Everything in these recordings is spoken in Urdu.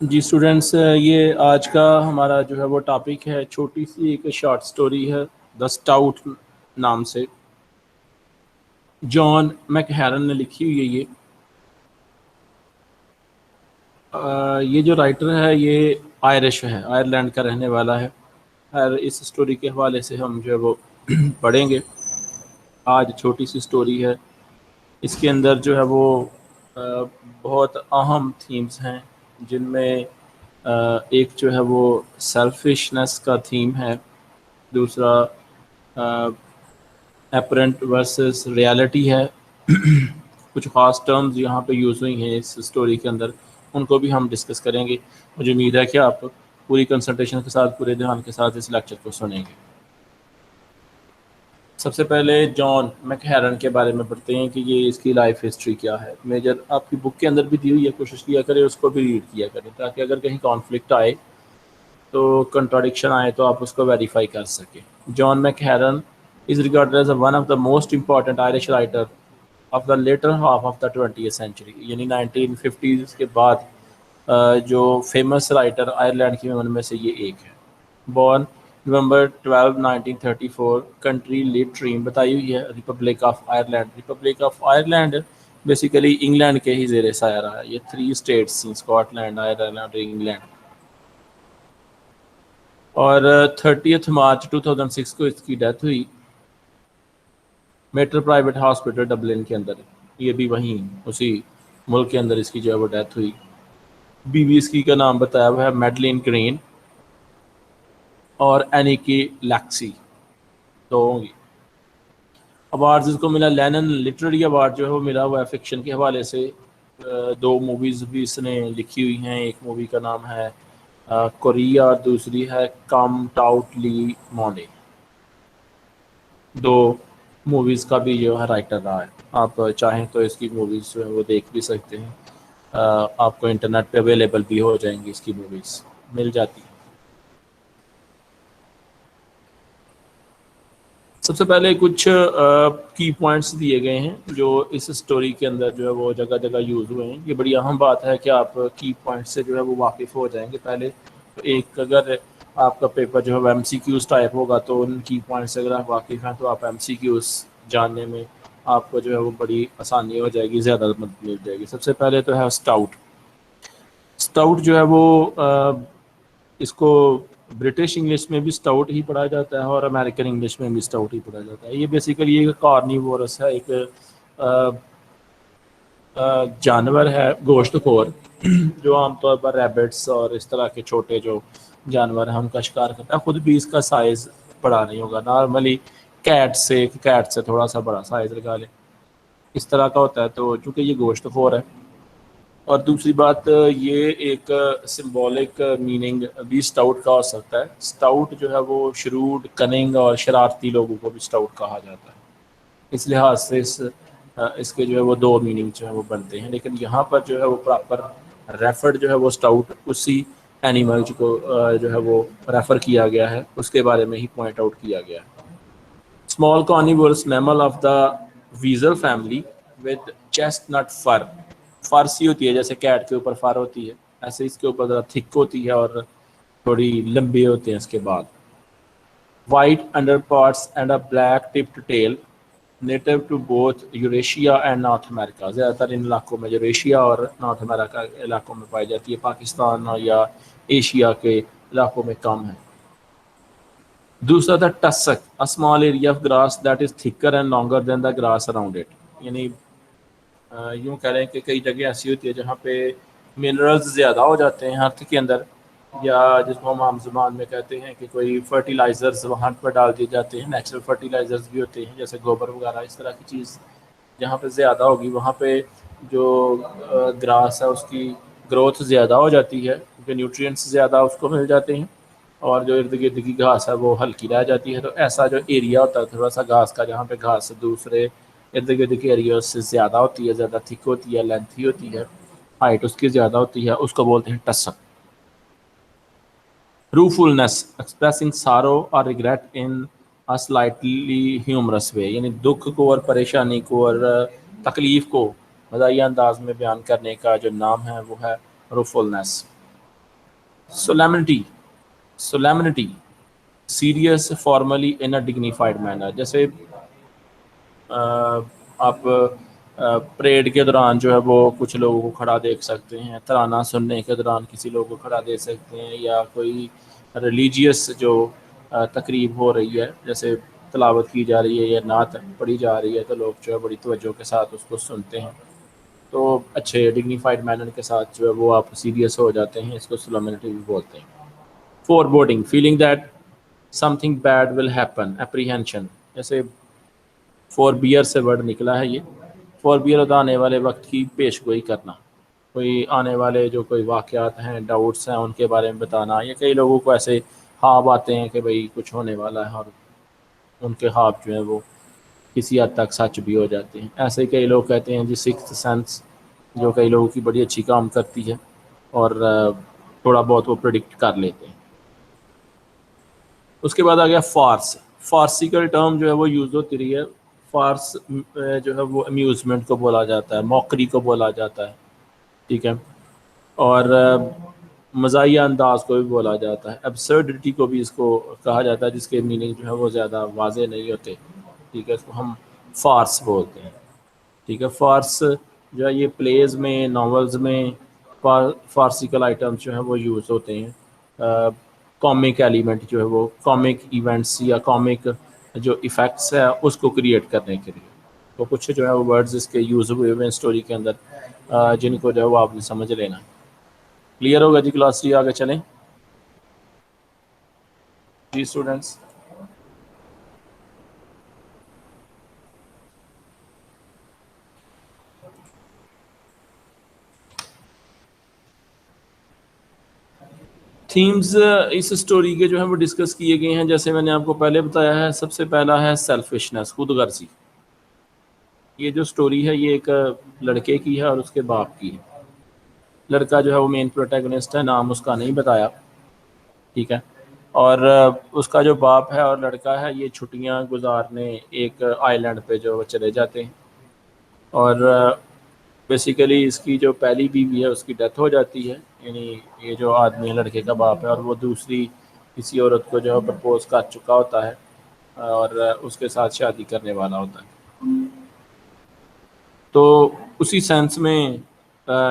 جی اسٹوڈینٹس، یہ آج کا ہمارا جو ہے وہ ٹاپک ہے، چھوٹی سی ایک شارٹ سٹوری ہے دا سٹاؤٹ نام سے، جان میک ہیرن نے لکھی ہوئی ہے۔ یہ جو رائٹر ہے یہ آئرش ہے، آئرلینڈ کا رہنے والا ہے۔ اور اس سٹوری کے حوالے سے ہم جو ہے وہ پڑھیں گے۔ آج چھوٹی سی سٹوری ہے، اس کے اندر جو ہے وہ بہت اہم تھیمز ہیں، جن میں ایک جو ہے وہ سیلفشنس کا تھیم ہے، دوسرا اپرنٹ ورسز ریالٹی ہے۔ کچھ خاص ٹرمز یہاں پہ یوز ہوئی ہیں اس سٹوری کے اندر، ان کو بھی ہم ڈسکس کریں گے۔ مجھے امید ہے کہ آپ پوری کنسنٹریشن کے ساتھ، پورے دھیان کے ساتھ اس لیکچر کو سنیں گے۔ سب سے پہلے جان میک ہیرن کے بارے میں پڑھتے ہیں کہ یہ اس کی لائف ہسٹری کیا ہے۔ میجر آپ کی بک کے اندر بھی دی ہوئی ہے، کوشش کیا کریں اس کو بھی ریڈ کیا کریں، تاکہ اگر کہیں کانفلکٹ آئے تو کنٹراڈکشن آئے تو آپ اس کو ویریفائی کر سکیں۔ جان make ہیرن is regarded as one of the most important Irish writer of the later half of the 20th century، یعنی 1950s کے بعد جو فیمس رائٹر آئرلینڈ کی ان میں سے یہ ایک ہے۔ بورن نومبر 12 1934، کنٹری لیٹریم بتائی ہوئی ہے republic of Ireland. Republic of Ireland basically England کے ہی زیر سایہ رہا ہے۔ یہ 3 اسٹیٹس ہیں، اسکاٹ لینڈ، آئرلینڈ اور انگلینڈ۔ اور 30 مارچ 2006 کو اس کی ڈیتھ ہوئی میٹر پرائیویٹ ہاسپٹل ڈبلن کے اندر۔ یہ بھی وہیں اسی ملک کے اندر اس کی جو ہے وہ ڈیتھ ہوئی۔ بیوی اس کی کا نام بتایا ہوا ہے میڈلین گرین اور اینیکی لیکسی، دو ہوں گی۔ ایوارڈز اس کو ملا، لینن لٹریری ایوارڈ جو ہے وہ ملا ہوا ہے فکشن کے حوالے سے۔ 2 موویز بھی اس نے لکھی ہوئی ہیں، ایک مووی کا نام ہے کوریا اور دوسری ہے کم ٹاؤٹ لی مونے۔ 2 موویز کا بھی جو ہے رائٹر رہا ہے۔ آپ چاہیں تو اس کی موویز جو ہے وہ دیکھ بھی سکتے ہیں، آپ کو انٹرنیٹ پہ اویلیبل بھی ہو جائیں گی، اس کی موویز مل جاتی ہیں۔ سب سے پہلے کچھ کی پوائنٹس دیے گئے ہیں جو اس سٹوری کے اندر جو ہے وہ جگہ جگہ یوز ہوئے ہیں۔ یہ بڑی اہم بات ہے کہ آپ کی پوائنٹس سے جو ہے وہ واقف ہو جائیں گے پہلے۔ ایک اگر آپ کا پیپر جو ہے ایم سی کیوز ٹائپ ہوگا تو ان کی پوائنٹس اگر آپ واقف ہیں تو آپ ایم سی کیوز جاننے میں آپ کو جو ہے وہ بڑی آسانی ہو جائے گی، زیادہ مدد مل جائے گی۔ سب سے پہلے تو ہے سٹاؤٹ۔ سٹاؤٹ جو ہے وہ اس کو برٹش انگلش میں بھی سٹاؤٹ ہی پڑھا جاتا ہے اور امریکن انگلش میں بھی سٹاؤٹ ہی پڑھا جاتا ہے۔ یہ بیسیکلی ایک کارنیورس ہے، ایک جانور ہے گوشت خور، جو عام طور پر ریبٹس اور اس طرح کے چھوٹے جو جانور ہیں ان کا شکار کرتا ہے۔ خود بھی اس کا سائز بڑا نہیں ہوگا، نارملی کیٹ سے تھوڑا سا بڑا سائز لگا لیں، اس طرح کا ہوتا ہے۔ تو چونکہ یہ گوشت خور ہے، اور دوسری بات یہ ایک سمبولک میننگ بھی سٹاؤٹ کا ہو سکتا ہے۔ سٹاؤٹ جو ہے وہ شروڈ، کننگ اور شرارتی لوگوں کو بھی سٹاؤٹ کہا جاتا ہے۔ اس لحاظ سے اس کے جو ہے وہ 2 میننگ جو ہے وہ بنتے ہیں، لیکن یہاں پر جو ہے وہ پراپر ریفرڈ جو ہے وہ سٹاؤٹ اسی اینیمل کو جو ہے وہ ریفر کیا گیا ہے، اس کے بارے میں ہی پوائنٹ آؤٹ کیا گیا ہے۔ Small carnivorous mammal of the weasel family with chestnut نٹ فر۔ فر سی ہوتی ہے جیسے کیٹ کے اوپر فر ہوتی ہے، ایسے اس کے اوپر ذرا تھک ہوتی ہے اور تھوڑی لمبی ہوتے ہیں اس کے بعد۔ White underparts and a black tipped tail, native to both Eurasia and North America. زیادہ تر ان علاقوں میں یوریشیا اور نارتھ امریکہ علاقوں میں پائی جاتی ہے، پاکستان یا ایشیا کے علاقوں میں کم ہے۔ دوسرا تھا ٹسک، a small area of grass that is thicker and longer than the grass around it۔ یعنی یوں کہہ رہے ہیں کہ کئی جگہ ایسی ہوتی ہے جہاں پہ منرلز زیادہ ہو جاتے ہیں ارتھ کے اندر، یا جس کو ہم عام زبان میں کہتے ہیں کہ کوئی فرٹیلائزرز وہاں پر ڈال دیے جاتے ہیں، نیچرل فرٹیلائزرز بھی ہوتے ہیں جیسے گوبر وغیرہ، اس طرح کی چیز جہاں پہ زیادہ ہوگی وہاں پہ جو گراس ہے اس کی گروتھ زیادہ ہو جاتی ہے، کیونکہ نیوٹرینٹس زیادہ اس کو مل جاتے ہیں، اور جو ارد گرد کی گھاس ہے وہ ہلکی رہ جاتی ہے۔ تو ایسا جو ایریا ہوتا ہے تھوڑا سا گھاس کا، جہاں پہ گھاس دوسرے ارد گرد کے ایریاز سے زیادہ ہوتی ہے، زیادہ تھک ہوتی ہے، لینتھی ہوتی ہے، ہائٹ اس کی زیادہ ہوتی ہے، اس کو بولتے ہیں ٹسک۔ روفلنس، ایکسپریسنگ سارو اور regret in a slightly humorous way، یعنی دکھ کو اور پریشانی کو اور تکلیف کو مزاحیہ انداز میں بیان کرنے کا جو نام ہے وہ ہے روفلنس۔ solemnity serious formally in a dignified manner. جیسے آپ پریڈ کے دوران جو ہے وہ کچھ لوگوں کو کھڑا دیکھ سکتے ہیں، ترانہ سننے کے دوران کسی لوگوں کو کھڑا دیکھ سکتے ہیں، یا کوئی ریلیجیس جو تقریب ہو رہی ہے جیسے تلاوت کی جا رہی ہے یا نعت پڑھی جا رہی ہے تو لوگ جو ہے بڑی توجہ کے ساتھ اس کو سنتے ہیں، تو اچھے ڈگنیفائڈ مینر کے ساتھ جو ہے وہ آپ سیریس ہو جاتے ہیں، اس کو سولمنٹی بھی بولتے ہیں۔ Foreboding feeling that something bad will happen, apprehension, جیسے فور بیئر سے ورڈ نکلا ہے یہ، فور بیئر ہوتا آنے والے وقت کی پیش گوئی کرنا، کوئی آنے والے جو کوئی واقعات ہیں، ڈاؤٹس ہیں، ان کے بارے میں بتانا، یا کئی لوگوں کو ایسے خواب آتے ہیں کہ بھئی کچھ ہونے والا ہے اور ان کے خواب جو ہیں وہ کسی حد تک سچ بھی ہو جاتے ہیں۔ ایسے کئی لوگ کہتے ہیں جی سکس سینس جو کئی لوگوں کی بڑی اچھی کام کرتی ہے اور تھوڑا بہت وہ پریڈکٹ کر لیتے ہیں۔ اس کے بعد آ گیا فارس، فارسیکل ٹرم جو ہے وہ یوز ہوتی رہی ہے، فارس جو ہے وہ امیوزمنٹ کو بولا جاتا ہے، موکری کو بولا جاتا ہے، ٹھیک ہے، اور مزاحیہ انداز کو بھی بولا جاتا ہے، ایبسرڈٹی کو بھی اس کو کہا جاتا ہے، جس کے میننگ جو ہے وہ زیادہ واضح نہیں ہوتے، ٹھیک ہے، اس کو ہم فارس بولتے ہیں، ٹھیک ہے۔ فارس جو ہے یہ پلیز میں، ناولز میں فارسیکل آئٹمس جو ہیں وہ یوز ہوتے ہیں، کامک ایلیمنٹ جو ہے وہ کامک ایونٹس یا کامک جو ایفیکٹس ہے اس کو کریٹ کرنے کے لیے، تو کچھ جو ہے وہ ورڈز اس کے یوز ہوئے ہوئے ہیں اسٹوری کے اندر، جن کو جو ہے وہ آپ نے سمجھ لینا ہے۔ کلیئر ہوگا جی کلاس؟ جی آگے چلیں جی اسٹوڈنٹس۔ تھیمز اس اسٹوری کے جو ہیں وہ ڈسکس کیے گئے ہیں، جیسے میں نے آپ کو پہلے بتایا ہے، سب سے پہلا ہے سیلفشنس، خود غرضی۔ یہ جو اسٹوری ہے یہ ایک لڑکے کی ہے اور اس کے باپ کی ہے۔ لڑکا جو ہے وہ مین پروٹیگنسٹ ہے، نام اس کا نہیں بتایا، ٹھیک ہے، اور اس کا جو باپ ہے اور لڑکا ہے یہ چھٹیاں گزارنے ایک آئی لینڈ پہ جو وہ چلے جاتے ہیں، اور بیسیکلی اس کی جو پہلی بیوی ہے اس کی ڈیتھ ہو جاتی ہے، یعنی یہ جو آدمی ہے لڑکے کا باپ ہے، اور وہ دوسری کسی عورت کو جو ہے پرپوز کر چکا ہوتا ہے اور اس کے ساتھ شادی کرنے والا ہوتا ہے۔ تو اسی سینس میں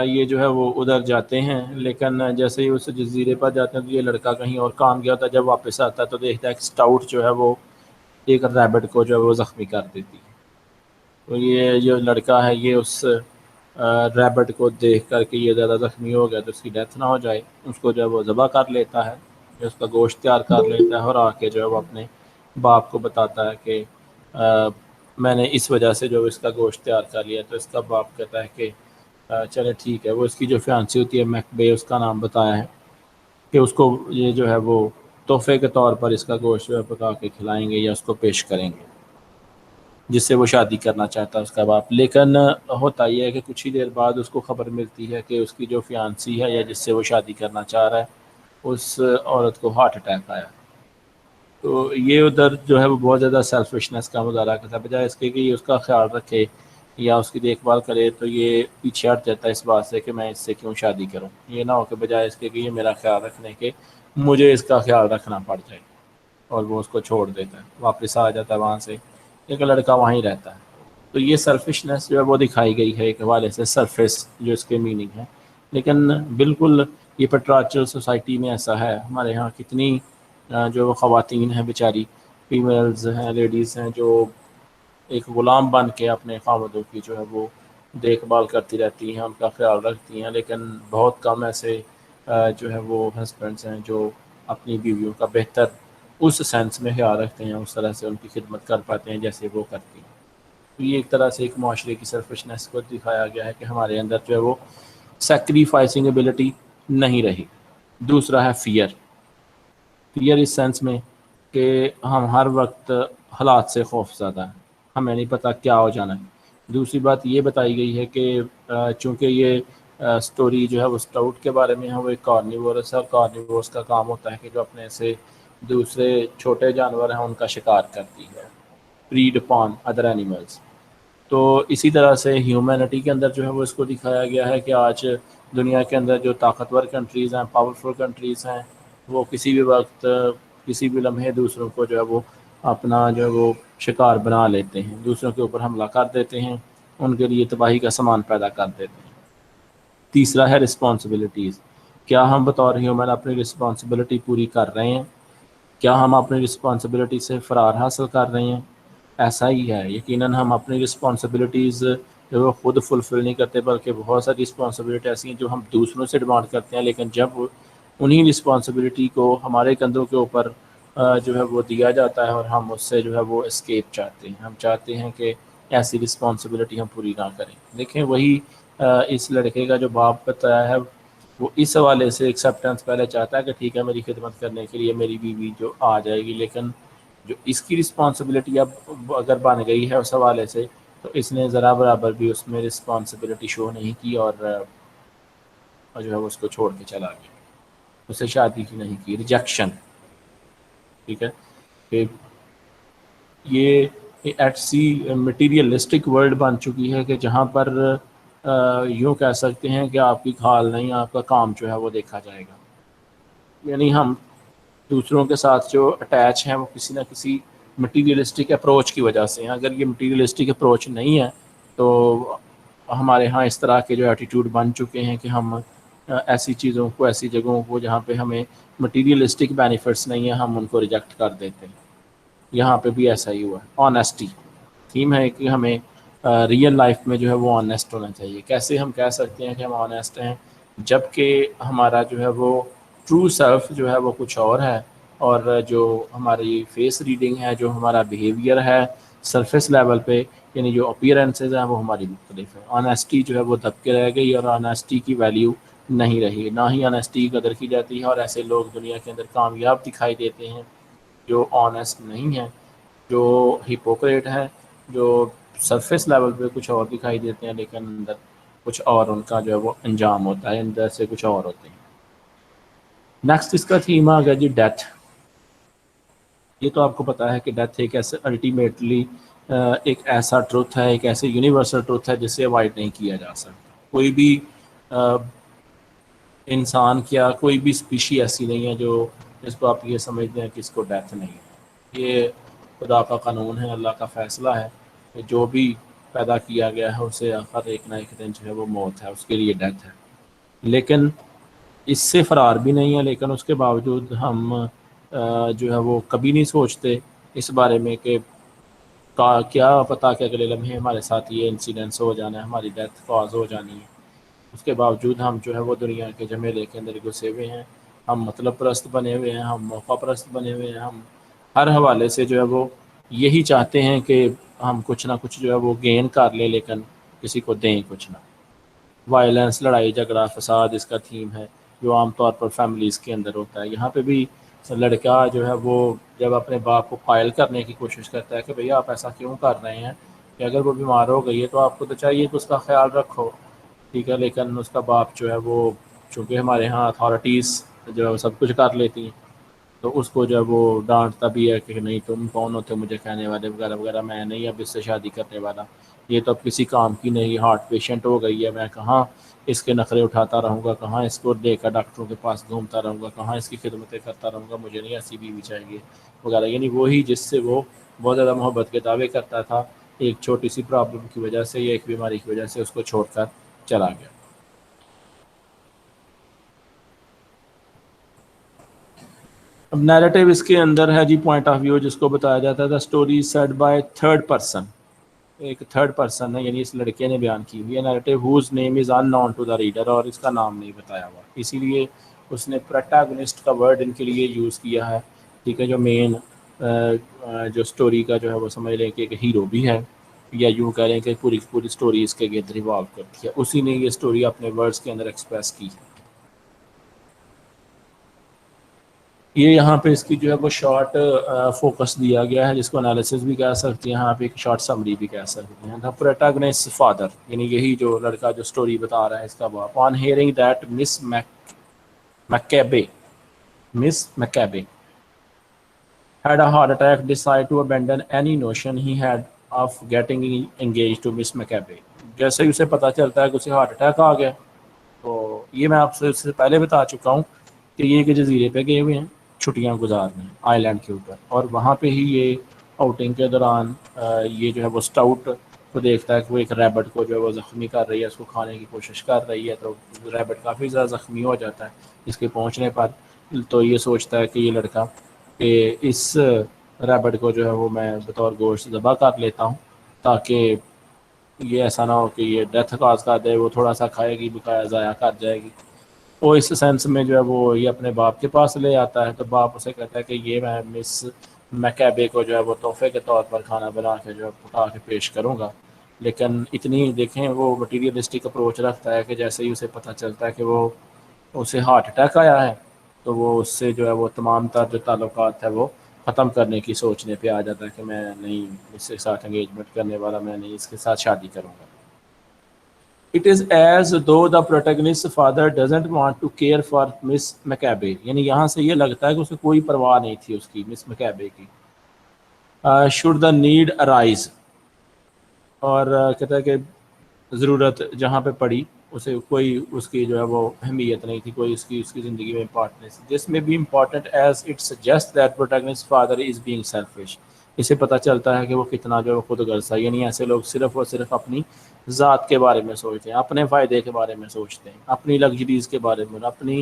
یہ جو ہے وہ ادھر جاتے ہیں، لیکن جیسے ہی اس جزیرے پر جاتے ہیں تو یہ لڑکا کہیں اور کام گیا ہوتا ہے، جب واپس آتا ہے تو دیکھتا ہے کہ اسٹاؤٹ جو ہے وہ ایک ریبٹ کو جو ہے وہ زخمی کر دیتی ہے۔ تو یہ جو لڑکا ہے یہ اس ریبٹ کو دیکھ کر کے یہ زیادہ زخمی ہو گیا تو اس کی ڈیتھ نہ ہو جائے، اس کو جو ہے وہ ذبح کر لیتا ہے، اس کا گوشت تیار کر لیتا ہے، اور آ کے جو ہے وہ اپنے باپ کو بتاتا ہے کہ میں نے اس وجہ سے جو اس کا گوشت تیار کر لیا۔ تو اس کا باپ کہتا ہے کہ چلے ٹھیک ہے، وہ اس کی جو فیانسی ہوتی ہے میکبے اس کا نام بتایا ہے، کہ اس کو یہ جو ہے وہ تحفے کے طور پر اس کا گوشت جو ہے پکا کے کھلائیں گے یا اس کو پیش کریں گے، جس سے وہ شادی کرنا چاہتا ہے اس کا باپ۔ لیکن ہوتا یہ ہے کہ کچھ ہی دیر بعد اس کو خبر ملتی ہے کہ اس کی جو فیانسی ہے یا جس سے وہ شادی کرنا چاہ رہا ہے اس عورت کو ہارٹ اٹیک آیا۔ تو یہ ادھر جو ہے وہ بہت زیادہ سیلفشنس کا مظاہرہ کرتا ہے، بجائے اس کے کہ یہ اس کا خیال رکھے یا اس کی دیکھ بھال کرے تو یہ پیچھے ہٹ جاتا ہے اس بات سے کہ میں اس سے کیوں شادی کروں، یہ نہ ہو کہ بجائے اس کے کہ یہ میرا خیال رکھنے کے مجھے اس کا خیال رکھنا پڑ جائے، اور وہ اس کو چھوڑ دیتا ہے، واپس آ جاتا ہے وہاں سے، ایک لڑکا وہیں رہتا ہے۔ تو یہ سیلفشنس جو ہے وہ دکھائی گئی ہے ایک حوالے سے، سرفیس جو اس کے میننگ ہے، لیکن بالکل یہ پیٹراچل سوسائٹی میں ایسا ہے۔ ہمارے ہاں کتنی جو خواتین ہیں بیچاری، فیمیلز ہیں، لیڈیز ہیں، جو ایک غلام بن کے اپنے خاوندوں کی جو ہے وہ دیکھ بھال کرتی رہتی ہیں، ان کا خیال رکھتی ہیں، لیکن بہت کم ایسے جو ہے وہ ہسبینڈس ہیں جو اپنی بیویوں کا بہتر اس سینس میں خیال رکھتے ہیں، اس طرح سے ان کی خدمت کر پاتے ہیں جیسے وہ کرتی ہیں۔ تو یہ ایک طرح سے ایک معاشرے کی سیلفشنس کو دکھایا گیا ہے کہ ہمارے اندر جو ہے وہ سیکریفائسنگ ایبلٹی نہیں رہی۔ دوسرا ہے فیئر، فیئر اس سینس میں کہ ہم ہر وقت حالات سے خوف زدہ ہیں، ہمیں نہیں پتہ کیا ہو جانا ہے۔ دوسری بات یہ بتائی گئی ہے کہ چونکہ یہ سٹوری جو ہے وہ سٹاؤٹ کے بارے میں ہے، وہ ایک کارنیورس ہے، اور کارنیورس کا کام ہوتا ہے کہ جو اپنے سے دوسرے چھوٹے جانور ہیں ان کا شکار کرتی ہے، پریڈ اپون ادر اینیملز۔ تو اسی طرح سے ہیومینٹی کے اندر جو ہے وہ اس کو دکھایا گیا ہے کہ آج دنیا کے اندر جو طاقتور کنٹریز ہیں، پاورفل کنٹریز ہیں، وہ کسی بھی وقت کسی بھی لمحے دوسروں کو جو ہے وہ اپنا جو ہے وہ شکار بنا لیتے ہیں، دوسروں کے اوپر حملہ کر دیتے ہیں، ان کے لیے تباہی کا سامان پیدا کر دیتے ہیں۔ تیسرا ہے رسپانسبلٹیز، کیا ہم بطور ہیومن اپنی رسپانسبلٹی پوری کر رہے ہیں؟ کیا ہم اپنی رسپانسبلٹی سے فرار حاصل کر رہے ہیں؟ ایسا ہی ہے، یقیناً ہم اپنی رسپانسبلٹیز جو وہ خود فلفل نہیں کرتے، بلکہ بہت ساری رسپانسبلٹی ایسی ہیں جو ہم دوسروں سے ڈیمانڈ کرتے ہیں، لیکن جب انہی رسپانسبلٹی کو ہمارے کندھوں کے اوپر جو ہے وہ دیا جاتا ہے اور ہم اس سے جو ہے وہ اسکیپ چاہتے ہیں، ہم چاہتے ہیں کہ ایسی رسپانسبلٹی ہم پوری نہ کریں۔ دیکھیں وہی اس لڑکے کا جو باپ بتایا ہے، وہ اس حوالے سے ایکسیپٹنس پہلے چاہتا ہے کہ ٹھیک ہے میری خدمت کرنے کے لیے میری بیوی جو آ جائے گی، لیکن جو اس کی رسپانسبلٹی اب اگر بن گئی ہے اس حوالے سے، تو اس نے ذرا برابر بھی اس میں رسپانسبلٹی شو نہیں کی اور جو ہے وہ اس کو چھوڑ کے چلا گیا، اسے شادی کی نہیں کی، ریجیکشن۔ ٹھیک ہے کہ یہ ایٹ سی مٹیریلسٹک ورلڈ بن چکی ہے کہ جہاں پر یوں کہہ سکتے ہیں کہ آپ کی کھال نہیں، آپ کا کام جو ہے وہ دیکھا جائے گا۔ یعنی ہم دوسروں کے ساتھ جو اٹیچ ہیں وہ کسی نہ کسی مٹیریلسٹک اپروچ کی وجہ سے ہیں۔ اگر یہ مٹیریلسٹک اپروچ نہیں ہے تو ہمارے ہاں اس طرح کے جو ایٹیٹیوڈ بن چکے ہیں کہ ہم ایسی چیزوں کو، ایسی جگہوں کو جہاں پہ ہمیں مٹیریلسٹک بینیفٹس نہیں ہیں، ہم ان کو ریجیکٹ کر دیتے ہیں۔ یہاں پہ بھی ایسا ہی ہوا ہے۔ آنیسٹی تھیم ہے کہ ہمیں ریئل لائف میں جو ہے وہ آنیسٹ ہونا چاہیے۔ کیسے ہم کہہ سکتے ہیں کہ ہم آنیسٹ ہیں جب کہ ہمارا جو ہے وہ ٹرو سیلف جو ہے وہ کچھ اور ہے، اور جو ہماری فیس ریڈنگ ہے، جو ہمارا بیہیویئر ہے سرفیس لیول پہ، یعنی جو اپیرنسز ہیں وہ ہماری مختلف ہے۔ آنیسٹی جو ہے وہ دب کے رہ گئی اور آنیسٹی کی ویلیو نہیں رہی، نہ ہی آنیسٹی کی قدر کی جاتی ہے، اور ایسے لوگ دنیا کے اندر کامیاب دکھائی دیتے ہیں جو آنیسٹ نہیں ہیں، جو ہپوکریٹ ہیں، جو سرفیس لیول پہ کچھ اور دکھائی دیتے ہیں لیکن اندر کچھ اور ان کا جو ہے وہ انجام ہوتا ہے، اندر سے کچھ اور ہوتے ہیں۔ نیکسٹ اس کا تھیم آ گیا جی ڈیتھ۔ یہ تو آپ کو پتا ہے کہ ڈیتھ ایک ایسے الٹیمیٹلی ایک ایسا ٹروتھ ہے، ایک ایسے یونیورسل ٹروتھ ہے جس سے اوائڈ نہیں کیا جا سکتا۔ کوئی بھی انسان کیا کوئی بھی اسپیشی ایسی نہیں ہے جو جس کو آپ یہ سمجھتے ہیں کہ اس کو ڈیتھ نہیں ہے۔ یہ خدا کا قانون ہے، اللہ کا فیصلہ ہے کہ جو بھی پیدا کیا گیا ہے اسے آخر ایک نہ ایک دن جو ہے وہ موت ہے، اس کے لیے ڈیتھ ہے۔ لیکن اس سے فرار بھی نہیں ہے، لیکن اس کے باوجود ہم جو ہے وہ کبھی نہیں سوچتے اس بارے میں کہ کیا پتہ کہ اگلے لمحے ہمارے ساتھ یہ انسیڈنس ہو جانا ہے، ہماری ڈیتھ کاز ہو جانی ہے۔ اس کے باوجود ہم جو ہے وہ دنیا کے جھمیلے کے اندر گھسے ہوئے ہیں، ہم مطلب پرست بنے ہوئے ہیں، ہم موقع پرست بنے ہوئے ہیں، ہم ہر حوالے سے جو ہے وہ یہی چاہتے ہیں کہ ہم کچھ نہ کچھ جو ہے وہ گین کر لیں، لیکن کسی کو دیں کچھ نہ۔ وائلنس، لڑائی جھگڑا، فساد اس کا تھیم ہے جو عام طور پر فیملیز کے اندر ہوتا ہے۔ یہاں پہ بھی لڑکا جو ہے وہ جب اپنے باپ کو قائل کرنے کی کوشش کرتا ہے کہ بھیا آپ ایسا کیوں کر رہے ہیں، کہ اگر وہ بیمار ہو گئی ہے تو آپ کو تو چاہیے کہ اس کا خیال رکھو، ٹھیک ہے، لیکن اس کا باپ جو ہے وہ چونکہ ہمارے ہاں اتھارٹیز جو ہے سب کچھ کر لیتی ہیں، تو اس کو جب وہ ڈانٹتا بھی ہے کہ نہیں تم کون ہوتے مجھے کہنے والے وغیرہ وغیرہ، میں نہیں اب اس سے شادی کرنے والا، یہ تو اب کسی کام کی نہیں، ہارٹ پیشنٹ ہو گئی ہے، میں کہاں اس کے نخرے اٹھاتا رہوں گا، کہاں اس کو لے کر ڈاکٹروں کے پاس گھومتا رہوں گا، کہاں اس کی خدمتیں کرتا رہوں گا، مجھے نہیں ایسی بیوی چاہیے وغیرہ۔ یعنی وہی جس سے وہ بہت زیادہ محبت کے دعوے کرتا تھا، ایک چھوٹی سی پرابلم کی وجہ سے یا ایک بیماری کی وجہ سے اس کو چھوڑ کر چلا گیا۔ اب نیریٹو اس کے اندر ہے جی پوائنٹ آف ویو جس کو بتایا جاتا ہے the story said by third person, ایک تھرڈ پرسن ہے، یعنی اس لڑکے نے بیان کی ہوئی ہے narrative whose name is unknown to the reader, اور اس کا نام نہیں بتایا ہوا، اسی لیے اس نے پروٹیگنسٹ کا ورڈ ان کے لیے یوز کیا ہے، ٹھیک ہے، جو مین جو اسٹوری کا جو ہے وہ سمجھ لیں کہ ایک ہیرو بھی ہے، یا یوں کہہ لیں کہ پوری اسٹوری اس کے گرد ریوالو کرتی ہے، اسی نے یہ اسٹوری اپنے ورڈز کے اندر ایکسپریس کی ہے۔ یہ یہاں پہ اس کی جو ہے وہ شارٹ فوکس دیا گیا ہے جس کو انالیسس بھی کہہ سکتے ہیں، یہاں پہ ایک شارٹ سمری بھی کہہ سکتے ہیں۔ دا پروٹیگنسٹ فادر، یعنی یہی جو لڑکا جو اسٹوری بتا رہا ہے اس کا باپ، on hearing that Miss McCabe had a heart attack decided to abandon any notion he had of getting engaged to Miss McCabe۔ جیسے ہی اسے پتہ چلتا ہے کہ اسے ہارٹ اٹیک آ گیا تو یہ میں آپ سے اس سے پہلے بتا چکا ہوں کہ یہ کہ جزیرے پہ گئے ہوئے ہیں چھٹیاں گزارنے آئی لینڈ کے اوپر، اور وہاں پہ ہی یہ آؤٹنگ کے دوران یہ جو ہے وہ اسٹاؤٹ کو دیکھتا ہے کہ وہ ایک ریبٹ کو جو ہے وہ زخمی کر رہی ہے، اس کو کھانے کی کوشش کر رہی ہے، تو ریبٹ کافی زیادہ زخمی ہو جاتا ہے اس کے پہنچنے پر. تو یہ سوچتا ہے کہ یہ لڑکا کہ اس ریبٹ کو جو ہے وہ میں بطور گوشت ذبح کر لیتا ہوں تاکہ یہ ایسا نہ ہو کہ یہ ڈیتھ کاز کر دے، وہ تھوڑا سا کھائے گی بقایا ضائع کر جائے گی. وہ اس سینس میں جو ہے وہ یہ اپنے باپ کے پاس لے آتا ہے، تو باپ اسے کہتا ہے کہ یہ میں مس میکابے کو جو ہے وہ تحفے کے طور پر کھانا بنا کے جو ہے پکا کے پیش کروں گا. لیکن اتنی دیکھیں وہ مٹیریلسٹک اپروچ رکھتا ہے کہ جیسے ہی اسے پتہ چلتا ہے کہ وہ اسے ہارٹ اٹیک آیا ہے تو وہ اس سے جو ہے وہ تمام تر جو تعلقات ہے وہ ختم کرنے کی سوچنے پہ آ جاتا ہے کہ میں نہیں اس کے ساتھ انگیجمنٹ کرنے والا، میں نہیں اس کے ساتھ شادی کروں گا. It is as though the protagonist's father doesn't want to care for Miss McCabe. یعنی یہاں سے یہ لگتا ہے کہ اسے کوئی پرواہ نہیں تھی اس کی مس مکیبے کی. should the need arise، اور کہتا ہے کہ ضرورت جہاں پہ پڑی اسے کوئی اس کی جو ہے وہ اہمیت نہیں تھی، کوئی اس کی زندگی میں importance. This may be important as it suggest that protagonist father is being selfish. اسے پتہ چلتا ہے کہ وہ کتنا جو ہے خود غرض ہے، یعنی ایسے لوگ صرف اور صرف اپنی ذات کے بارے میں سوچتے ہیں، اپنے فائدے کے بارے میں سوچتے ہیں، اپنی لگژریز کے بارے میں، اپنی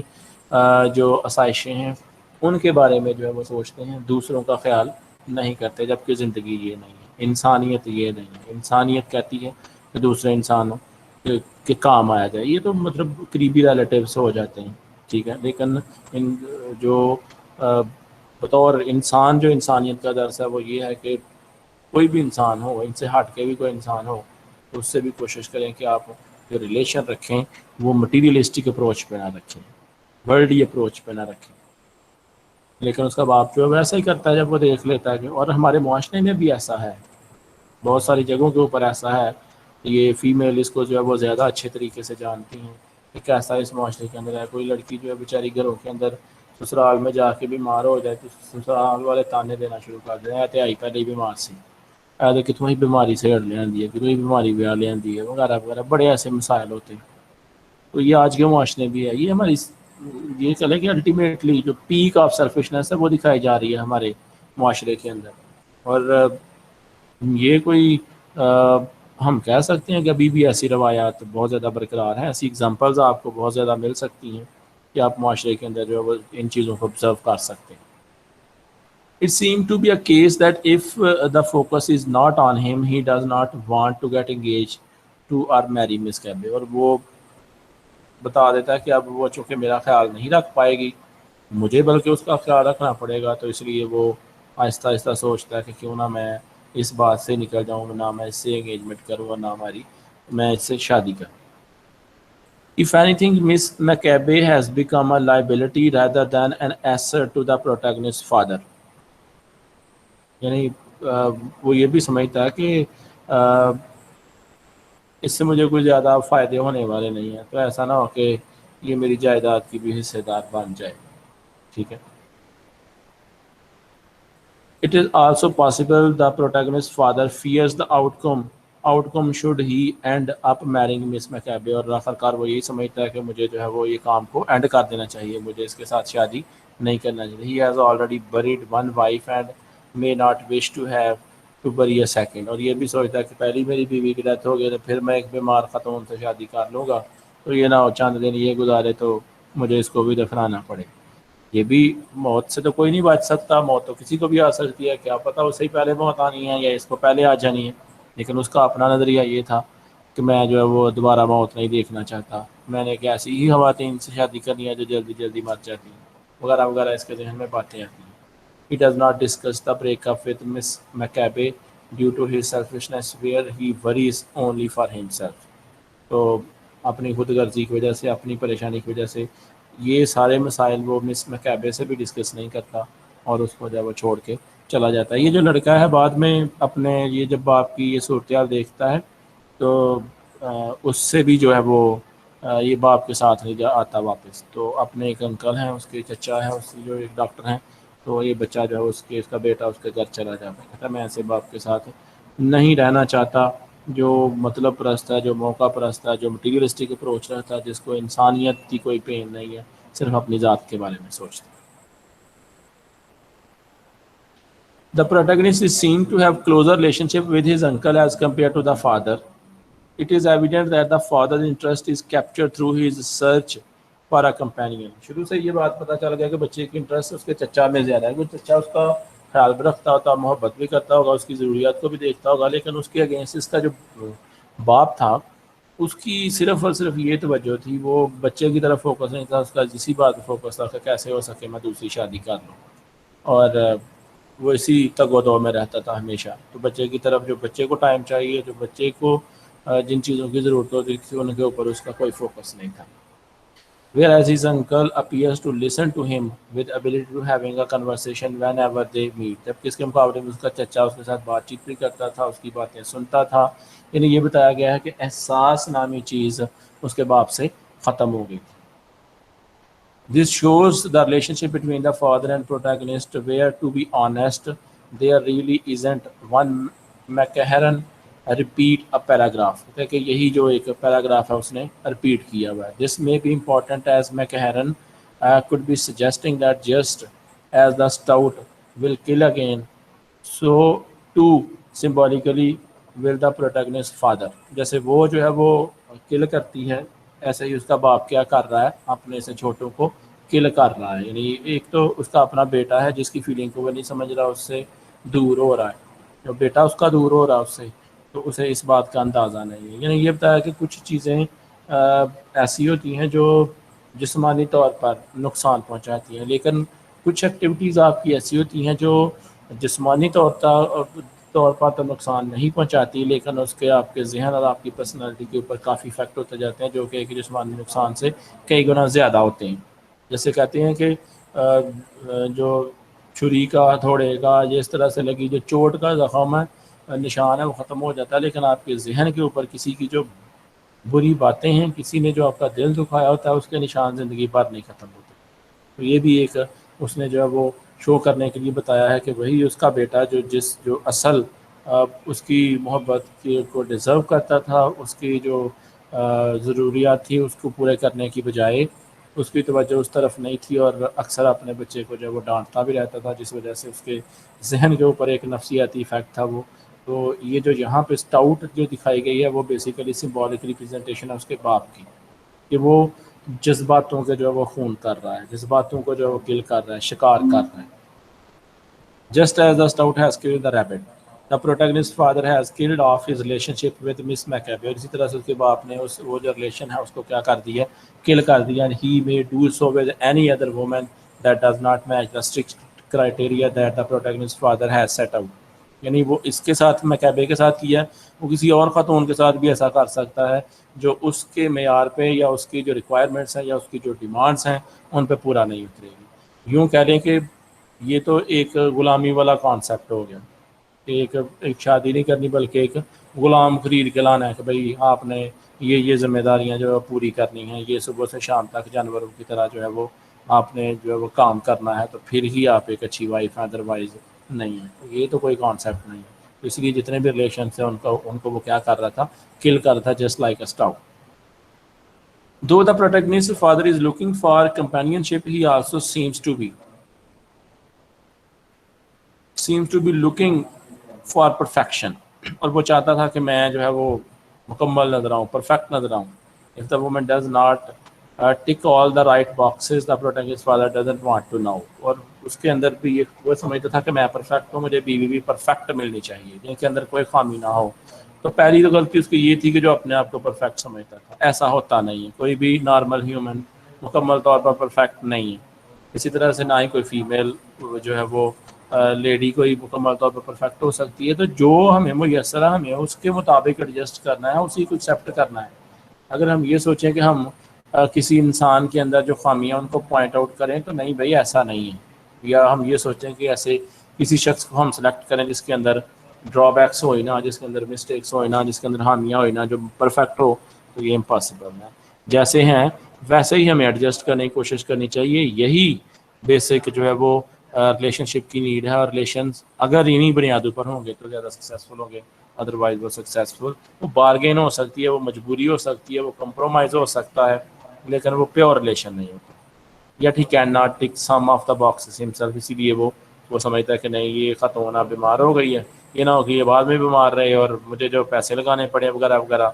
جو آسائشیں ہیں ان کے بارے میں جو ہے وہ سوچتے ہیں، دوسروں کا خیال نہیں کرتے. جبکہ زندگی یہ نہیں ہے، انسانیت یہ نہیں ہے. انسانیت کہتی ہے کہ دوسرے انسانوں کے کام آیا جائے. یہ تو مطلب قریبی ریلیٹیوس ہو جاتے ہیں، ٹھیک ہے، لیکن ان جو بطور انسان جو انسانیت کا درس ہے وہ یہ ہے کہ کوئی بھی انسان ہو، ان سے ہٹ کے بھی کوئی انسان ہو تو اس سے بھی کوشش کریں کہ آپ جو ریلیشن رکھیں وہ مٹیریلسٹک اپروچ پہ نہ رکھیں، ورلڈی اپروچ پہ نہ رکھیں. لیکن اس کا باپ جو ہے ویسا ہی کرتا ہے جب وہ دیکھ لیتا ہے کہ، اور ہمارے معاشرے میں بھی ایسا ہے، بہت ساری جگہوں کے اوپر ایسا ہے. یہ فیمیل اس کو جو ہے وہ زیادہ اچھے طریقے سے جانتی ہیں کہ کیسا اس معاشرے کے اندر ہے. کوئی لڑکی جو ہے بیچاری گھروں کے اندر سسرال میں جا کے بیمار ہو جائے تو سسرال والے تانے دینا شروع کر دیں، اے تے آئی پہلے ہی بیمار سی، اے کتوں ہی بیماری سے لے آتی ہے، کتوں ہی بیماری ویا لے آتی ہے، وغیرہ وغیرہ. بڑے ایسے مسائل ہوتے ہیں. تو یہ آج کے معاشرے بھی ہے. یہ ہماری یہ چلے کہ الٹیمیٹلی جو پیک آف سیلفشنس ہے وہ دکھائی جا رہی ہے ہمارے معاشرے کے اندر. اور یہ کوئی ہم کہہ سکتے ہیں کہ ابھی بھی ایسی روایات بہت زیادہ برقرار ہیں، ایسی اگزامپلز آپ کو بہت زیادہ مل سکتی ہیں کہ آپ معاشرے کے اندر جو ہے وہ ان چیزوں کو آبزرو کر سکتے ہیں. It seemed to be a case that if the focus is not on him, he does not want to get engaged to or marry Miss Cabbe. اور وہ بتا دیتا ہے کہ اب وہ چونکہ میرا خیال نہیں رکھ پائے گی مجھے بلکہ اس کا خیال رکھنا پڑے گا، تو اس لیے وہ آہستہ آہستہ سوچتا ہے کہ کیوں نہ میں اس بات سے نکل جاؤں، نہ میں اس سے انگیجمنٹ کروں اور نہ میں اس سے شادی کروں. If anything, Miss McCabe has become a liability rather than an asset to the protagonist's father. یعنی وہ یہ بھی سمجھتا ہے کہ اس سے مجھے کوئی زیادہ فائدے ہونے والے نہیں ہیں، تو ایسا نہ ہو کہ یہ میری جائیداد کی بھی حصے دار بن جائے. ٹھیک ہے. It is also possible the protagonist's father fears the outcome should he end up marrying Miss McCabe. اور آخرکار وہ یہی سمجھتا ہے کہ مجھے جو ہے وہ یہ کام کو اینڈ کر دینا چاہیے، مجھے اس کے ساتھ شادی نہیں کرنا چاہیے. He has already buried one wife and may not wish to have to bury a second. اور یہ بھی سوچتا ہے کہ پہلی میری بیوی کی ڈیتھ ہو گئی تو پھر میں ایک بیمار خاتون سے شادی کر لوں گا، تو یہ نہ ہو چند دن یہ گزارے تو مجھے اس کو بھی دفنانا پڑے. یہ بھی موت سے تو کوئی نہیں بچ سکتا، موت تو کسی کو بھی آ سکتی ہے، کیا پتہ اسے ہی پہلے موت آنی ہے یا اس کو پہلے آ جانی ہے. لیکن اس کا اپنا نظریہ یہ تھا کہ میں جو ہے وہ دوبارہ موت نہیں دیکھنا چاہتا، میں نے ایک ایسی ہی خواتین سے شادی کرنی ہے جو جلدی جلدی مر جاتی ہیں، وغیرہ وغیرہ اس کے ذہن میں باتیں آتی ہیں. He does not discuss the breakup with Miss McCabe due to his selfishness where he worries only for himself. تو اپنی خود غرضی کی وجہ سے، اپنی پریشانی کی وجہ سے یہ سارے مسائل وہ مس مکیبے سے بھی ڈسکس نہیں کرتا اور اس کو جب وہ چھوڑ کے چلا جاتا ہے. یہ جو لڑکا ہے بعد میں اپنے یہ جب باپ کی یہ صورتحال دیکھتا ہے تو اس سے بھی جو ہے وہ یہ باپ کے ساتھ نہیں آتا واپس. تو اپنے ایک انکل ہیں، اس کے چچا ہیں، اس کے جو ایک ڈاکٹر ہیں، تو یہ بچہ جو ہے اس کا بیٹا اس کے گھر چلا جاتا ہے، کہتا ہے میں ایسے باپ کے ساتھ نہیں رہنا چاہتا. جو مطلب پرست ہے, جو موقع پرست ہے, جو مٹیریلسٹک اپروچ رہتا ہے, جس کو انسانیت کی کوئی پین نہیں ہے, صرف اپنی ذات کے بارے میں سوچتا ہے. The protagonist is seen to have closer relationship with his uncle as compared to the father. It is evident that the father's interest is captured through his search for a companion. شروع سے یہ بات پتہ چل گیا کہ بچے کی انٹرسٹ اس کے چچا میں زیادہ ہے. وہ چچا اس کا خیال بھی رکھتا ہوتا, محبت بھی کرتا ہوگا, اس کی ضروریات کو بھی دیکھتا ہوگا, لیکن اس کے اگینسٹ اس کا جو باپ تھا اس کی صرف اور صرف یہ توجہ تھی, وہ بچے کی طرف فوکس نہیں تھا, اس کا اسی بات پہ فوکس تھا کہ کیسے ہو سکے میں دوسری شادی کر لوں, اور وہ اسی تگ و دو میں رہتا تھا ہمیشہ. تو بچے کی طرف جو بچے کو ٹائم چاہیے, جو بچے کو جن چیزوں کی ضرورت ہوتی تھی ان کے اوپر اس کا کوئی فوکس نہیں تھا. Whereas his uncle appears to listen to him with ability to having a conversation whenever they meet. جبکہ اس کے مقابلے میں اس کا چچا اس کے ساتھ بات چیت بھی کرتا تھا, اس کی باتیں سنتا تھا. یعنی یہ بتایا گیا ہے کہ احساس نامی چیز اس کے باپ سے ختم ہو گئی تھی. This shows the relationship between the father and protagonist, where, to be honest, there really isn't one McCarran repeat a paragraph. کہ یہی جو ایک پیراگراف ہے اس نے repeat کیا ہوا ہے. This may be important as McCarran could be suggesting that just as the stout will kill again, so too symbolically will the protagonist's father. جیسے وہ جو ہے وہ کل کرتی ہے, ایسے ہی اس کا باپ کیا کر رہا ہے, اپنے سے چھوٹوں کو کل کر رہا ہے. یعنی ایک تو اس کا اپنا بیٹا ہے جس کی فیلنگ کو وہ نہیں سمجھ رہا, اس سے دور ہو رہا ہے. جو بیٹا اس کا دور ہو رہا ہے اس سے, تو اسے اس بات کا اندازہ نہیں ہے. یعنی یہ بتایا کہ کچھ چیزیں ایسی ہوتی ہیں جو جسمانی طور پر نقصان پہنچاتی ہیں, لیکن کچھ ایکٹیویٹیز آپ کی ایسی ہوتی ہیں جو جسمانی طور پر تو نقصان نہیں پہنچاتی, لیکن اس کے آپ کے ذہن اور آپ کی پرسنالٹی کے اوپر کافی افیکٹ ہوتے جاتے ہیں, جو کہ ایک جسمانی نقصان سے کئی گنا زیادہ ہوتے ہیں. جیسے کہتے ہیں کہ جو چھری کا, ہتھوڑے کا, یہ اس طرح سے لگی جو چوٹ کا زخم ہے, نشان ہے, وہ ختم ہو جاتا ہے, لیکن آپ کے ذہن کے اوپر کسی کی جو بری باتیں ہیں, کسی نے جو آپ کا دل دکھایا ہوتا ہے, اس کے نشان زندگی بھر نہیں ختم ہوتے. تو یہ بھی ایک اس نے جو ہے وہ شو کرنے کے لیے بتایا ہے کہ وہی اس کا بیٹا جو اصل اس کی محبت کو ڈیزرو کرتا تھا, اس کی جو ضروریات تھی اس کو پورے کرنے کی بجائے اس کی توجہ اس طرف نہیں تھی, اور اکثر اپنے بچے کو جو وہ ڈانٹتا بھی رہتا تھا, جس وجہ سے اس کے ذہن کے اوپر ایک نفسیاتی ایفیکٹ تھا وہ. تو یہ جو یہاں پہ اسٹاؤٹ جو دکھائی گئی ہے وہ بیسیکلی سمبولک ریپرزنٹیشن ہے اس کے باپ کی, کہ وہ جذباتوں کے جو وہ خون کر رہا ہے, جذباتوں کو جو وہ کل کر رہا ہے, شکار کر رہا ہے. Just as the stout has killed the rabbit, the protagonist's father has killed off his relationship with Miss Maccabe. اور اسی طرح سے اس کے باپ نے وہ جو ریلیشن ہے اس کو کیا کر دیا, کل کر دیا. And he may do so with any other woman that does not match the strict criteria that the protagonist's father has set out. یعنی وہ اس کے ساتھ مکابے کے ساتھ کیا, وہ کسی اور خاتون کے ساتھ بھی ایسا کر سکتا ہے جو اس کے معیار پہ یا اس کی جو ریکوائرمنٹس ہیں یا اس کی جو ڈیمانڈس ہیں ان پہ پورا نہیں اترے گی. یوں کہہ لیں کہ یہ تو ایک غلامی والا کانسیپٹ ہو گیا, ایک شادی نہیں کرنی بلکہ ایک غلام خرید کے لانا ہے کہ بھائی آپ نے یہ ذمہ داریاں جو ہے پوری کرنی ہیں, یہ صبح سے شام تک جانوروں کی طرح جو ہے وہ آپ نے جو ہے وہ کام کرنا ہے, تو پھر ہی آپ ایک اچھی وائف ہیں, ادروائز نہیں ہے. یہ تو کوئی کانسیپٹ نہیں ہے. تو اس لیے جتنے بھی ریلیشنس ہیں ان کو وہ کیا کر رہا تھا, کل کر رہا تھا, just like a stow. Though the protagonist's father is looking for companionship, he also seems to be looking for perfection. اور وہ چاہتا تھا کہ میں جو ہے وہ مکمل نظر آؤں, پرفیکٹ نظر آؤں. If the woman does not tick all the right boxes, the protagonist's father doesn't want to know. اور اس کے اندر بھی وہ سمجھتا تھا کہ میں پرفیکٹ ہوں, مجھے بیوی بھی پرفیکٹ ملنی چاہیے, جن کے اندر کوئی خامی نہ ہو. تو پہلی تو غلطی اس کی یہ تھی کہ جو اپنے آپ کو پرفیکٹ سمجھتا تھا. ایسا ہوتا نہیں ہے, کوئی بھی نارمل ہیومن مکمل طور پر پرفیکٹ نہیں ہے. اسی طرح سے نہ ہی کوئی فیمیل جو ہے وہ لیڈی کوئی مکمل طور پر پرفیکٹ ہو سکتی ہے. تو جو ہمیں میسر ہے ہمیں اس کے مطابق ایڈجسٹ کرنا ہے, اسی کو ایکسیپٹ کرنا ہے. اگر ہم یہ سوچیں کہ ہم کسی انسان کے اندر جو خامیاں ان کو پوائنٹ آؤٹ کریں, تو نہیں بھائی ایسا نہیں ہے. یا ہم یہ سوچیں کہ ایسے کسی شخص کو ہم سلیکٹ کریں جس کے اندر ڈرا بیکس ہوئی نا, جس کے اندر مسٹیکس ہوئی نا, جس کے اندر خامیاں ہوئی نا, جو پرفیکٹ ہو, تو یہ امپاسبل ہے. جیسے ہیں ویسے ہی ہمیں ایڈجسٹ کرنے کی کوشش کرنی چاہیے. یہی بیسک جو ہے وہ ریلیشن شپ کی نیڈ ہے, اور ریلیشنز اگر انہی بنیادوں پر ہوں گے تو زیادہ سکسیزفل ہوں گے. ادروائز وہ سکسیزفل. وہ بارگین ہو سکتی ہے, وہ مجبوری ہو سکتی ہے, وہ کمپرومائز ہو سکتا ہے, لیکن وہ پیور ریلیشن نہیں ہوتا. یا ٹھیک can not tick some of the boxes himself, اسی لیے وہ سمجھتا ہے کہ نہیں یہ ختم ہونا, بیمار ہو گئی ہے, یہ نہ ہو کہ یہ بعد میں بیمار رہے اور مجھے جو پیسے لگانے پڑے وغیرہ وغیرہ.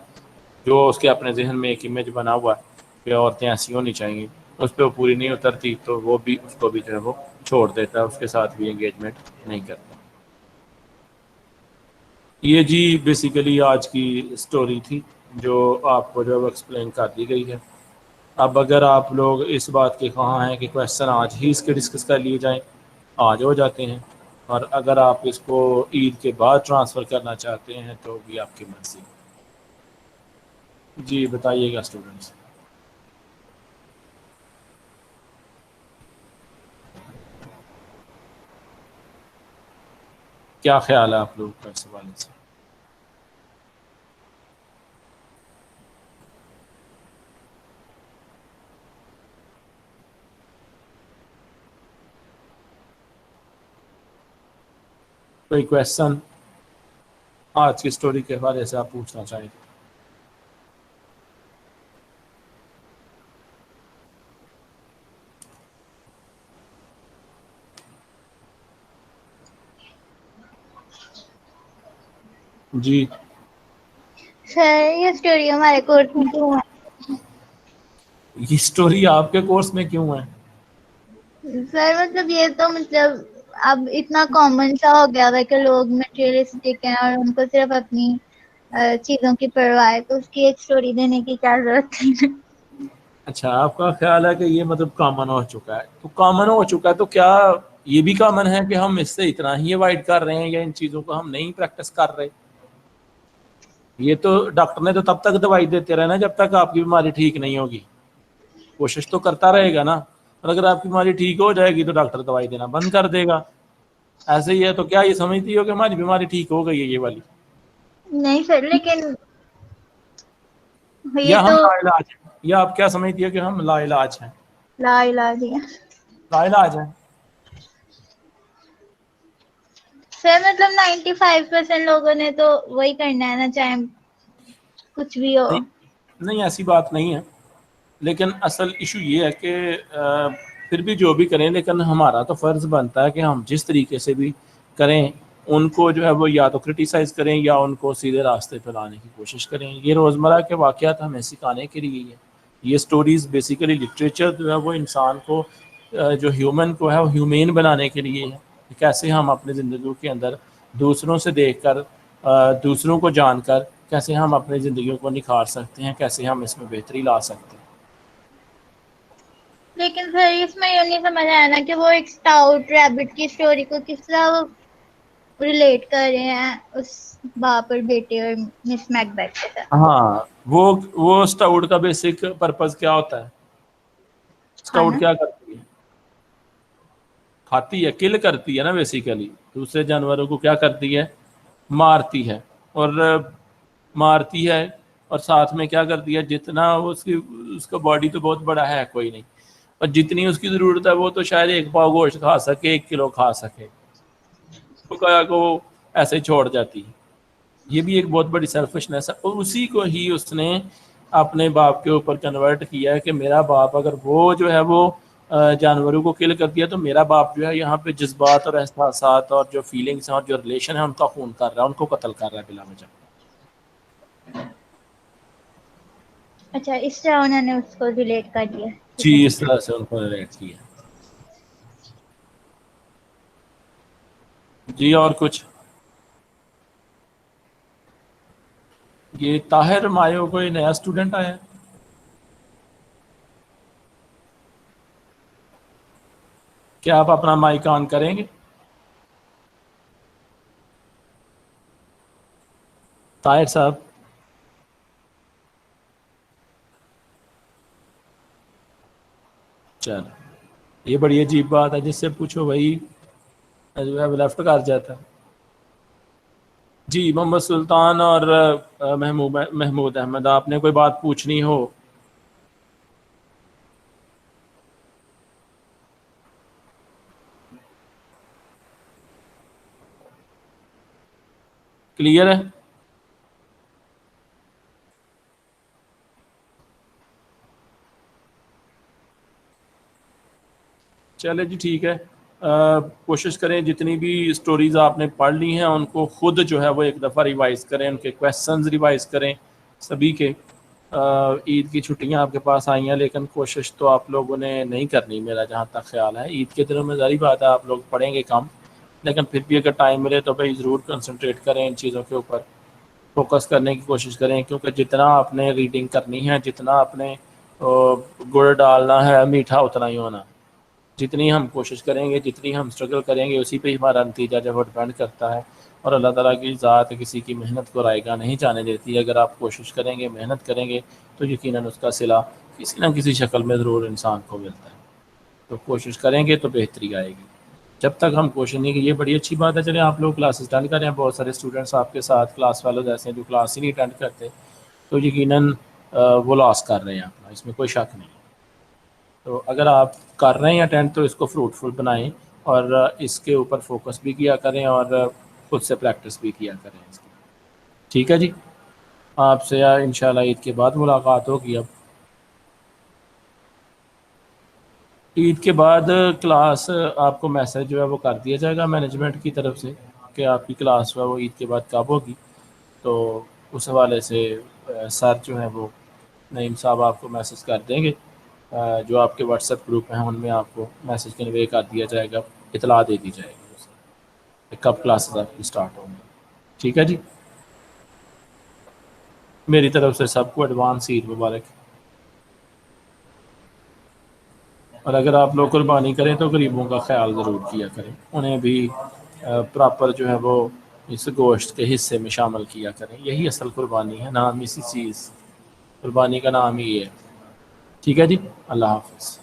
جو اس کے اپنے ذہن میں ایک امیج بنا ہوا ہے کہ عورتیں ایسی ہونی چاہیے, اس پہ وہ پوری نہیں اترتی تو وہ بھی اس کو بھی جو ہے وہ چھوڑ دیتا ہے, اس کے ساتھ بھی انگیجمنٹ نہیں کرتا. یہ جی بیسیکلی آج کی اسٹوری تھی جو آپ کو جو ایکسپلین کر دی گئی ہے. اب اگر آپ لوگ اس بات کے خواہاں ہیں کہ کویشچن آج ہی اس کے ڈسکس کر لیے جائیں, آج ہو جاتے ہیں, اور اگر آپ اس کو عید کے بعد ٹرانسفر کرنا چاہتے ہیں تو بھی آپ کی مرضی. جی بتائیے گا اسٹوڈنٹس. کیا خیال ہے آپ لوگوں کا اس حوالے سے؟ کوئی کویشچن آج کی اسٹوری کے حوالے سے آپ پوچھنا چاہیں؟ جی سر یہ اسٹوری ہمارے کورس میں کیوں ہے؟ یہ اسٹوری آپ کے کورس میں کیوں ہے؟ سر مطلب یہ تو مطلب اب اتنا کامن سا ہو گیا ہے کہ لوگ مٹیریلسٹک ہیں اور ان کو صرف اپنی چیزوں کی پرواہ ہے, تو اس کی ایک اسٹوری دینے کی کیا ضرورت ہے؟ اچھا, آپ کا خیال ہے کہ یہ مطلب کامن ہو چکا ہے, تو کامن ہو چکا ہے تو کیا یہ بھی کامن ہے کہ ہم اس سے اتنا ہی اوائڈ کر رہے ہیں یا ان چیزوں کو ہم نہیں پریکٹس کر رہے؟ یہ تو ڈاکٹر نے تو تب تک دوائی دیتے رہنا جب تک آپ کی بیماری ٹھیک نہیں ہوگی. کوشش تو کرتا رہے گا نا, اور اگر آپ کی بیماری ٹھیک ہو جائے گی تو ڈاکٹر دوائی دینا بند کر دے گا. ایسے ہی ہے, تو کیا یہ سمجھتی ہو کہ ہماری بیماری ٹھیک ہو گئی ہے یہ والی؟ نہیں سر, لیکن یہ یا ہم تو لا علاج ہیں, یا آپ کیا سمجھتی ہے کہ ہم لا علاج ہیں؟ لا علاج ہے لا علاج ہیں. سر مطلب 95% لوگوں نے تو وہی کرنا ہے نا, چاہے کچھ بھی ہو. نہیں نہیں, ایسی بات نہیں ہے, لیکن اصل ایشو یہ ہے کہ پھر بھی جو بھی کریں, لیکن ہمارا تو فرض بنتا ہے کہ ہم جس طریقے سے بھی کریں ان کو جو ہے وہ یا تو کرٹیسائز کریں یا ان کو سیدھے راستے پہ لانے کی کوشش کریں. یہ روزمرہ کے واقعات ہمیں سکھانے کے لیے ہے. یہ سٹوریز بیسیکلی لٹریچر جو ہے وہ انسان کو جو ہیومن کو ہے وہ ہیومین بنانے کے لیے ہے. کیسے ہم اپنے زندگیوں کے اندر دوسروں سے دیکھ کر, دوسروں کو جان کر کیسے ہم اپنی زندگیوں کو نکھار سکتے ہیں, کیسے ہم اس میں بہتری لا سکتے ہیں. لیکن سر اس میں یہ نہیں سمجھ آیا نا کہ وہ ایک اسٹاؤٹ ریبٹ کی اسٹوری کو کس طرح ریلیٹ کر رہے ہیں اس باپ اور بیٹے اور مس میک بیتھ کے ساتھ. ہاں, وہ اسٹاؤٹ کا بیسک پرپز کیا ہوتا ہے؟ اسکاؤٹ کھانا کیا کرتی ہے؟ کھاتی ہے, کل کرتی ہے نا بیسیکلی. دوسرے جانوروں کو کیا کرتی ہے؟ مارتی ہے. اور مارتی ہے اور ساتھ میں کیا کرتی ہے, جتنا اس کا باڈی تو بہت بڑا ہے کوئی نہیں, اور جتنی اس کی ضرورت ہے وہ تو شاید 1 پاؤ گوشت کھا سکے, 1 کلو کھا سکے, کو ایسے ہی چھوڑ جاتی ہے. یہ بھی ایک بہت بڑی سیلفشنس ہے, اور اسی کو ہی اس نے اپنے باپ کے اوپر کنورٹ کیا ہے کہ میرا باپ اگر وہ جو ہے وہ جانوروں کو کل کر دیا تو میرا باپ جو ہے یہاں پہ جذبات اور احساسات اور جو فیلنگس ہیں اور جو ریلیشن ہے ان کا خون کر رہا ہے, ان کو قتل کر رہا ہے بلا وجہ. اچھا, اس طرح انہوں نے اس کو ریلیٹ کر دیا. جی, ٹھیک ہے. اس طرح سے ان کو ریلیٹ کیا. جی, اور کچھ؟ یہ طاہر مایو کوئی نیا اسٹوڈنٹ آیا ہے؟ کیا آپ اپنا مائک آن کریں گے؟ طاہر صاحب, چل یہ بڑی عجیب بات ہے, جس سے پوچھو وہی جو ہے لیفٹ کر جاتا ہے. جی, محمد سلطان اور محمود احمد, آپ نے کوئی بات پوچھنی ہو؟ کلیئر ہے؟ چلے جی ٹھیک ہے. کوشش کریں جتنی بھی سٹوریز آپ نے پڑھ لی ہیں ان کو خود جو ہے وہ ایک دفعہ ریوائز کریں, ان کے کویسچنز ریوائز کریں سبھی کے. عید کی چھٹیاں آپ کے پاس آئی ہیں لیکن کوشش تو آپ لوگوں نے نہیں کرنی, میرا جہاں تک خیال ہے. عید کے دنوں میں ظاہری بات ہے آپ لوگ پڑھیں گے کم, لیکن پھر بھی اگر ٹائم ملے تو بھائی ضرور کنسنٹریٹ کریں ان چیزوں کے اوپر, فوکس کرنے کی کوشش کریں, کیونکہ جتنا آپ نے ریڈنگ کرنی ہے, جتنا آپ نے گڑ ڈالنا ہے میٹھا اتنا ہی ہونا. جتنی ہم کوشش کریں گے, جتنی ہم اسٹرگل کریں گے, اسی پہ ہمارا نتیجہ جب وہ ڈپینڈ کرتا ہے. اور اللہ تعالیٰ کی ذات کسی کی محنت کو رائیگاں نہیں جانے دیتی. اگر آپ کوشش کریں گے, محنت کریں گے تو یقیناً اس کا صلہ کسی نہ کسی شکل میں ضرور انسان کو ملتا ہے. تو کوشش کریں گے تو بہتری آئے گی. جب تک ہم کوشش نہیں کی, یہ بڑی اچھی بات ہے. چلیں آپ لوگ کلاسز اٹینڈ کریں, بہت سارے اسٹوڈنٹس آپ کے ساتھ کلاس فیلوز ایسے ہیں جو کلاس ہی نہیں اٹینڈ کرتے, تو یقیناً وہ لاس کر رہے ہیں اپنا, اس میں کوئی شک نہیں. تو اگر آپ کر رہے ہیں اٹینڈ تو اس کو فروٹفل بنائیں اور اس کے اوپر فوکس بھی کیا کریں اور خود سے پریکٹس بھی کیا کریں اس کی. ٹھیک ہے جی, آپ سے انشاءاللہ عید کے بعد ملاقات ہوگی. اب عید کے بعد کلاس آپ کو میسج جو ہے وہ کر دیا جائے گا مینجمنٹ کی طرف سے کہ آپ کی کلاس جو ہے وہ عید کے بعد کب ہوگی. تو اس حوالے سے سر جو ہے وہ نعیم صاحب آپ کو میسج کر دیں گے. جو آپ کے واٹس ایپ گروپ ہیں ان میں آپ کو میسج کنوے کر دیا جائے گا, اطلاع دے دی جائے گی کہ کب کلاسز آپ کی اسٹارٹ ہوں گی. ٹھیک ہے جی, میری طرف سے سب کو ایڈوانس عید مبارک. اور اگر آپ لوگ قربانی کریں تو غریبوں کا خیال ضرور کیا کریں, انہیں بھی پراپر جو ہے وہ اس گوشت کے حصے میں شامل کیا کریں. یہی اصل قربانی ہے, نام اسی چیز قربانی کا نام ہی ہے. ٹھیک ہے جی, اللہ حافظ.